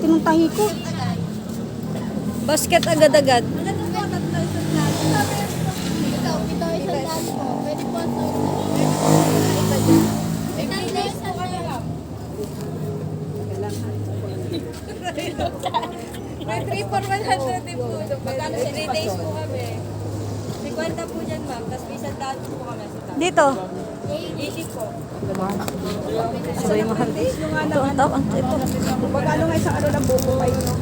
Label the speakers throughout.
Speaker 1: laki ng tahi ko.
Speaker 2: Basket agad-agad.
Speaker 3: May 3 for 100 din po. Magkano sa 3 days po kami? 50 po dyan, ma'am. Tapos may isang daan po kami sa taas.
Speaker 2: Dito.
Speaker 3: 80 po.
Speaker 2: Sabay mahal. Ito ang tawag. Ito.
Speaker 1: Magkano nga isang ano ng buko kayo, no?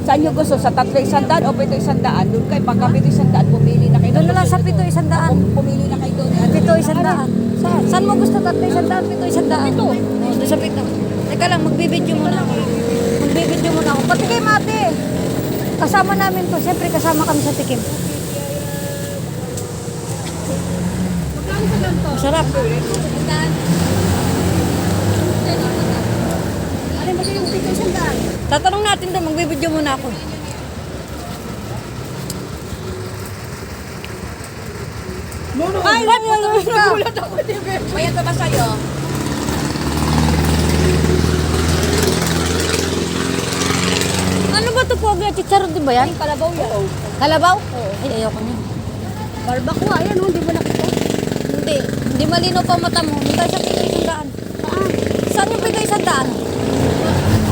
Speaker 1: Saan nyo gusto? Sa 3 100 o 7 100? Doon kayo, pagka 7 100, pumili na kayo.
Speaker 2: Doon na lang sa 7 100.
Speaker 1: Pumili na kayo doon.
Speaker 2: 7 100. Saan mo gusto 3 100? 7 100. Ito. Doon sa 7. Teka lang, magbibideo muna ako. Magbibideo muna ako. Pati kay Mate. Kasama namin to. Siyempre kasama kami sa tikim. Masarap.
Speaker 1: Alin ba yung 7 100?
Speaker 2: Tatanong natin doon. Magbibideo muna ako. Ay, nagulat ako.
Speaker 1: May ito ba sa'yo?
Speaker 2: Ano ba ito po? Chicharon din ba yan?
Speaker 1: Kalabaw yan.
Speaker 2: Kalabaw? Oo. Ay, ayoko niya.
Speaker 1: Barbacoa, ayan, oh, hindi mo nakita.
Speaker 2: Hindi. Hindi malinaw pa mata mo. Hindi tayo sa 7 100. Saan yung 7 100?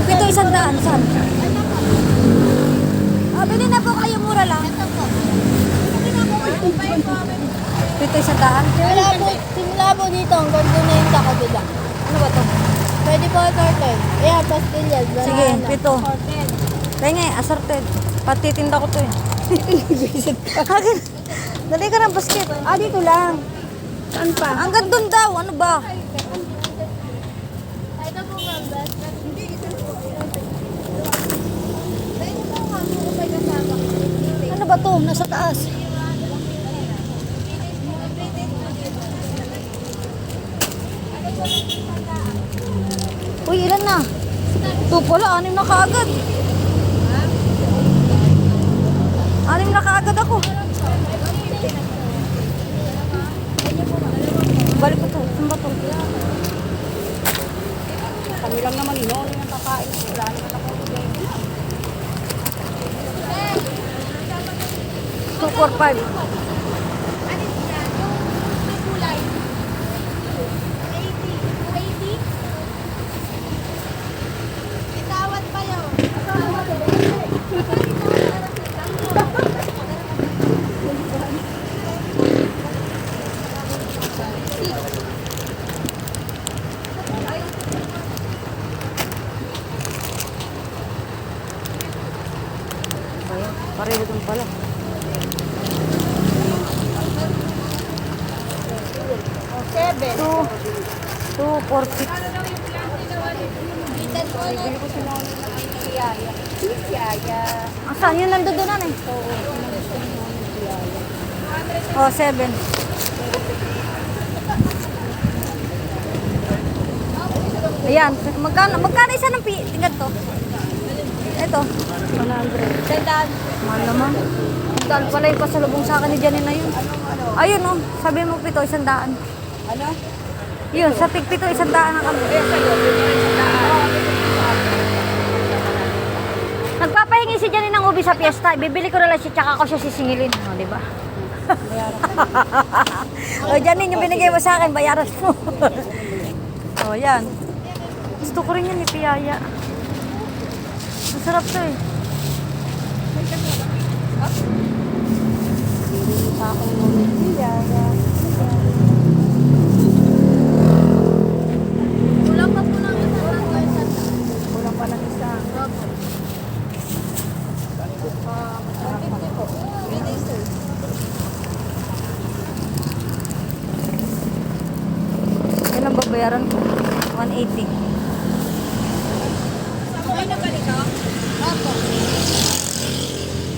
Speaker 2: Yung 7 100, saan? Ah, bili na po kayo, mura lang. Ito po. 7 100?
Speaker 3: Simula po dito, hanggang doon na yung sa kabila.
Speaker 2: Ano ba ito?
Speaker 3: Pwede po assorted. Ayan, pastillas.
Speaker 2: Sige, 7. Kaya nga, assorted. Patitinda ko to eh. Akin. Dali ka ng basket.
Speaker 1: Ah, dito lang. Saan pa?
Speaker 2: Hanggang doon daw. Ano ba?
Speaker 3: Ito po, ma'am.
Speaker 2: Ano ba to? Nasa taas. Uy, ilan na? Ito pala, 6 na kaagad. 6 na kaagad ako. Balik ko to. Saan ba to?
Speaker 1: Kami lang naman, ino. Ano yung kakain? Wala naman ako.
Speaker 2: 245.
Speaker 3: Itawad pa yun.
Speaker 2: Pareho dun pala.
Speaker 1: 7.
Speaker 2: 246. Saan yun nandoon eh? Oh, 7. Ayan, magkano isa ng tingad to? Ito, 100.
Speaker 3: Sandaan.
Speaker 2: Mahal naman. Dahil pala yung pasalubong sa akin ni Janine na yun. Ayun oh, sabi mo 7, 100.
Speaker 1: Ano?
Speaker 2: Yun, sa tig 7, 100 na kami. Nagpapahingi si Janine ng ubi sa piyesta. Bibili ko na lang siya, tsaka ko siya sisingilin. O, di ba? O, Janine, yung binigay mo sa akin, bayaran mo. O, yan. Gusto ko rin yan, ipiyaya. Masarap to eh.
Speaker 1: Sa akin mo niya.
Speaker 3: Kulang pa po ng isang
Speaker 1: Kulang pa ng isa.
Speaker 2: Yan ang babayaran ko. 180.
Speaker 3: Okay na balik ka? Opo.